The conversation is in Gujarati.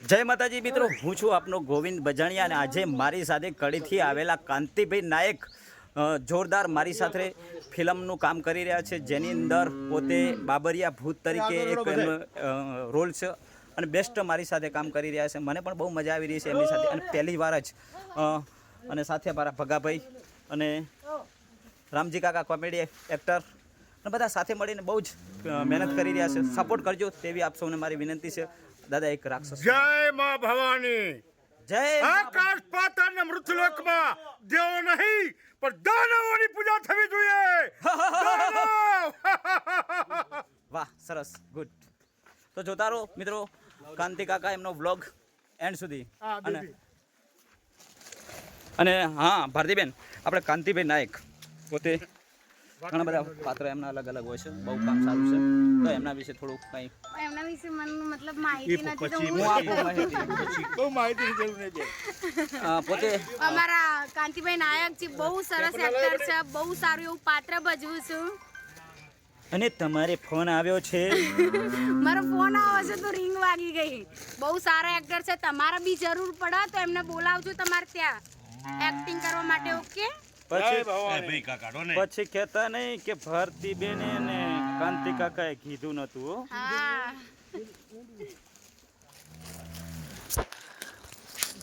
જય માતાજી મિત્રો, હું છું આપનો ગોવિંદ બજાણિયા અને આજે મારી સાથે કડીથી આવેલા કાંતિભાઈ નાયક જોરદાર મારી સાથે ફિલ્મનું કામ કરી રહ્યા છે, જેની અંદર પોતે બાબરિયા ભૂત તરીકે એક એમનો રોલ છે અને બેસ્ટ મારી સાથે કામ કરી રહ્યા છે. મને પણ બહુ મજા આવી રહી છે એમની સાથે અને પહેલી વાર જ અને સાથે મારા ભગાભાઈ અને રામજી કાકા કોમેડી એક્ટર અને બધા સાથે મળીને બહુ જ મહેનત કરી રહ્યા છે. સપોર્ટ કરજો તેવી આપ સૌને મારી વિનંતી છે. દાદા એક રાક્ષસ. જય માં ભવાની. જય આકાશ પાતાળ ને મૃત્યુલોકમાં દેવો નહીં પણ દાનવોની પૂજા થવી જોઈએ. વાહ, સરસ, ગુડ. તો જોતા રહો મિત્રો કાંતિ કાકા એમનો વ્લોગ એન્ડ સુધી. અને હા ભારતીબેન, આપણે કાંતિભાઈ નાયક પોતે ઘણા બધા પાત્ર એમના અલગ અલગ હોય છે, બહુ કામ સારું છે. તો એમના વિશે થોડું કંઈ એમના વિશે મને મતલબ માહિતી નથી, તો હું આપું માહિતી. બહુ માહિતી જરૂર નહીં છે. પોતે અમારા કાંતિભાઈ નાયક છે, બહુ સરસ એક્ટર છે, બહુ સારું એવું પાત્ર ભજવું છું. અને તમારે ફોન આવ્યો છે. મારો ફોન આવ્યો છે તો રિંગ વાગી ગઈ. બહુ સારા એક્ટર છે, તમારે બી જરૂર પડે તો એમને બોલાવજો તમારે ત્યાં એક્ટિંગ કરવા માટે. ઓકે, પછી કહેતા નહીં કે ભારતીબેન ને કાંતિ કાકાએ કીધું નતું. હા,